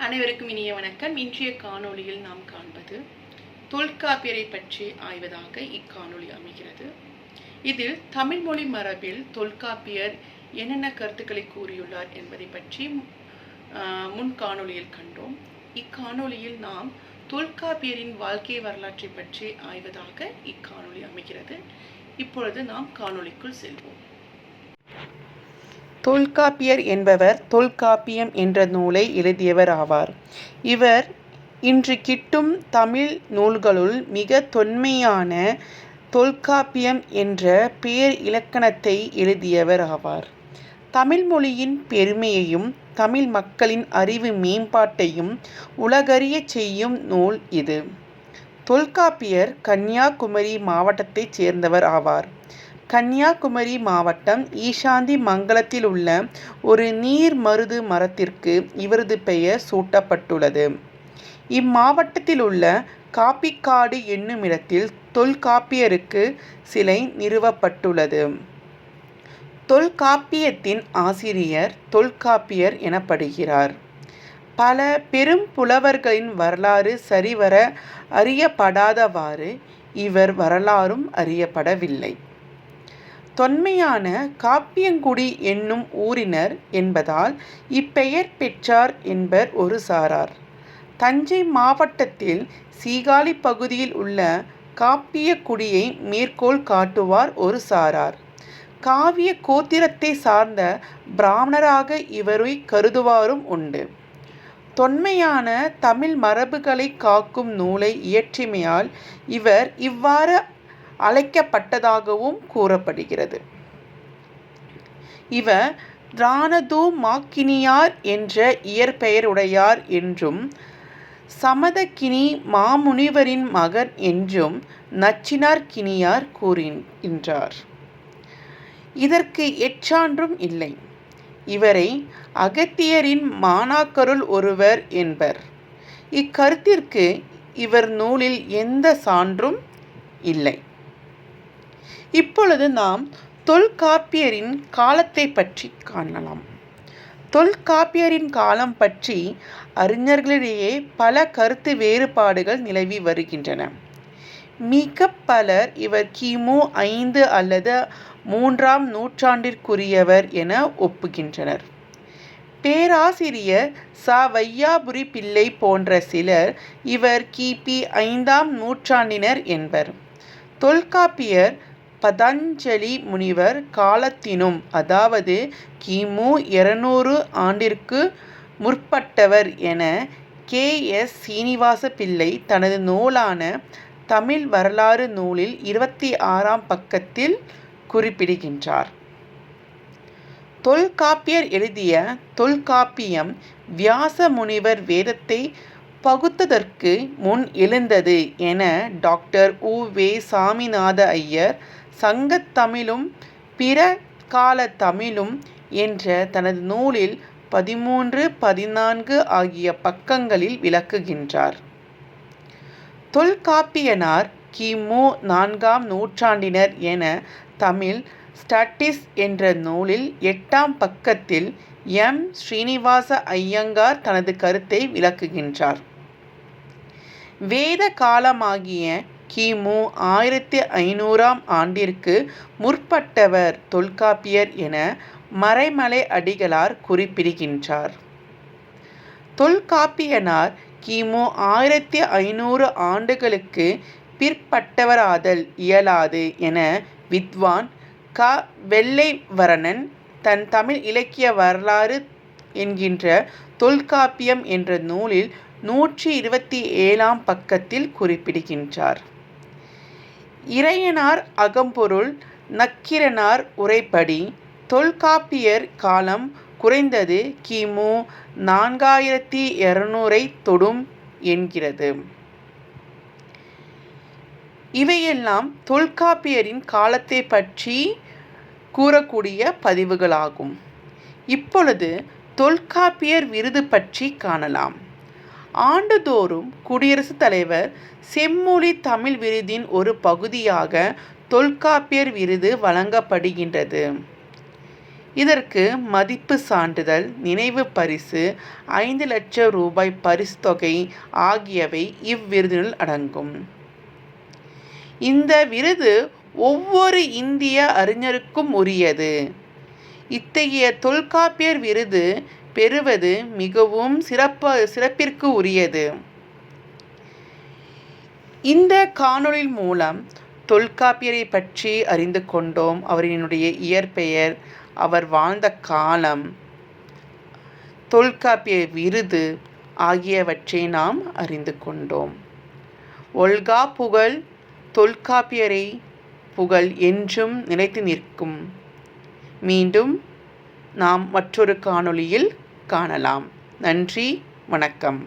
அனைவருக்கும் இனிய வணக்கம். இன்றைய காணொளியில் நாம் காண்பது தொல்காப்பியரை பற்றி ஆய்வதாக இக்காணொளி அமைகிறது. இதில் தமிழ் மொழி மரபில் தொல்காப்பியர் என்னென்ன கருத்துக்களை கூறியுள்ளார் என்பதை பற்றி முன் காணொளியில் கண்டோம். இக்காணொளியில் நாம் தொல்காப்பியரின் வாழ்க்கை வரலாற்றை பற்றி ஆய்வதாக இக்காணொளி அமைகிறது. இப்பொழுது நாம் காணொளிக்குள் செல்வோம். தொல்காப்பியர் என்பவர் தொல்காப்பியம் என்ற நூலை எழுதியவர் ஆவார். இவர் இன்று கிட்டும் தமிழ் நூல்களுள் மிக தொன்மையான தொல்காப்பியம் என்ற பேர் இலக்கணத்தை எழுதியவர் ஆவார். தமிழ் மொழியின் பெருமையையும் தமிழ் மக்களின் அறிவு மேம்பாட்டையும் உலகறியச் செய்யும் நூல் இது. தொல்காப்பியர் கன்னியாகுமரி மாவட்டத்தைச் சேர்ந்தவர் ஆவார். கன்னியாகுமரி மாவட்டம் ஈசாந்தி மங்கலத்தில் உள்ள ஒரு நீர் மருது மரத்திற்கு இவரது பெயர் சூட்டப்பட்டுள்ளது. இம்மாவட்டத்தில் உள்ள காப்பிக்காடு என்னுமிடத்தில் தொல்காப்பியருக்கு சிலை நிறுவப்பட்டுள்ளது. தொல்காப்பியத்தின் ஆசிரியர் தொல்காப்பியர் எனப்படுகிறார். பல பெரும் புலவர்களின் வரலாறு சரிவர அறியப்படாதவாறு இவர் வரலாறும் அறியப்படவில்லை. தொன்மையான காப்பியங்குடி என்னும் ஊரினர் என்பதால் இப்பெயர் பெற்றார் என்பர் ஒரு சாரார். தஞ்சை மாவட்டத்தில் சீகாழி பகுதியில் உள்ள காப்பியக்குடியை மேற்கோள் காட்டுவார் ஒரு சாரார். காவிய கோத்திரத்தை சார்ந்த பிராமணராக இவரை கருதுவாரும் உண்டு. தொன்மையான தமிழ் மரபுகளை காக்கும் நூலை இயற்றிமையால் இவர் இவ்வாறு அழைக்கப்பட்டதாகவும் கூறப்படுகிறது. இவர் திராணதுமாக்கினியார் என்ற இயற்பெயருடையார் என்றும் சமதக்கினி மாமுனிவரின் மகன் என்றும் நச்சினார்க்கினியார் கூறுகின்றார். இதற்கு எச்சான்றும் இல்லை. இவரை அகத்தியரின் மாணாக்கருள் ஒருவர் என்பர். இக்கருத்திற்கு இவர் நூலில் எந்த சான்றும் இல்லை. இப்பொழுது நாம் தொல்காப்பியரின் காலத்தை பற்றி காணலாம். தொல்காப்பியரின் காலம் பற்றி அறிஞர்களிடையே பல கருத்து வேறுபாடுகள் நிலவி வருகின்றன. மிக பலர் இவர் கிமு 5 அல்லது 3ஆம் நூற்றாண்டிற்குரியவர் என ஒப்புகின்றனர். பேராசிரியர் ச. வையாபுரி பிள்ளை போன்ற சிலர் இவர் கிபி 5ஆம் நூற்றாண்டினர் என்பர். தொல்காப்பியர் பதஞ்சலி முனிவர் காலத்தினும், அதாவது கிமு 200 ஆண்டிற்கு முற்பட்டவர் என கே. எஸ். சீனிவாச பிள்ளை தனது நூலான தமிழ் வரலாறு நூலில் 26ஆம் பக்கத்தில் குறிப்பிடுகின்றார். தொல்காப்பியர் எழுதிய தொல்காப்பியம் வியாச முனிவர் வேதத்தை பகுத்ததற்கு முன் எழுந்தது என டாக்டர் உ. வே. சாமிநாத ஐயர் சங்கத்தமிழும் பிற கால தமிழும் என்ற தனது நூலில் 13, 14 ஆகிய பக்கங்களில் விளக்குகின்றார். தொல்காப்பியனார் கிமு 4ஆம் நூற்றாண்டினர் என தமிழ் ஸ்டடீஸ் என்ற நூலில் 8ஆம் பக்கத்தில் எம். ஸ்ரீனிவாச ஐயங்கார் தனது கருத்தை விளக்குகின்றார். வேத காலமாகிய கிமு 1500ஆம் ஆண்டிற்கு முற்பட்டவர் தொல்காப்பியர் என மறைமலை அடிகளார் குறிப்பிடுகின்றார். தொல்காப்பியனார் கிமு 1500 ஆண்டுகளுக்கு பிற்பட்டவராதல் இயலாது என வித்வான் க. வெள்ளைவர்ணன் தன் தமிழ் இலக்கிய வரலாறு என்கின்ற தொல்காப்பியம் என்ற நூலில் 127ஆம் பக்கத்தில் குறிப்பிடுகின்றார். இறையனார் அகம்பொருள் நக்கீரனார் உரைப்படி தொல்காப்பியர் காலம் குறைந்தது கிமு 4200 தொடும் என்கிறது. இவையெல்லாம் தொல்காப்பியரின் காலத்தை பற்றி கூறக்கூடிய பதிவுகளாகும். இப்பொழுது தொல்காப்பியர் விருது பற்றி காணலாம். ஆண்டுதோறும் குடியரசுத் தலைவர் செம்மொழி தமிழ் விருதின் ஒரு பகுதியாக தொல்காப்பியர் விருது வழங்கப்படுகின்றது. இதற்கு மதிப்பு சான்றிதழ், நினைவு பரிசு, 5 லட்சம் ரூபாய் பரிசு தொகை ஆகியவை இவ்விருதினுள் அடங்கும். இந்த விருது ஒவ்வொரு இந்திய அறிஞருக்கும் உரியது. இத்தகைய தொல்காப்பியர் விருது பெறுவது மிகவும் சிறப்பிற்கு உரியது. இந்த காணொளி மூலம் தொல்காப்பியரை பற்றி அறிந்து கொண்டோம். அவரினுடைய இயற்பெயர், அவர் வாழ்ந்த காலம், தொல்காப்பிய விருது ஆகியவற்றை நாம் அறிந்து கொண்டோம். ஒல்கா புகழ் தொல்காப்பியரை புகழ் என்றும் நிலைத்து நிற்கும். மீண்டும் நாம் மற்றொரு காணொளியில் காணலாம். நன்றி, வணக்கம்.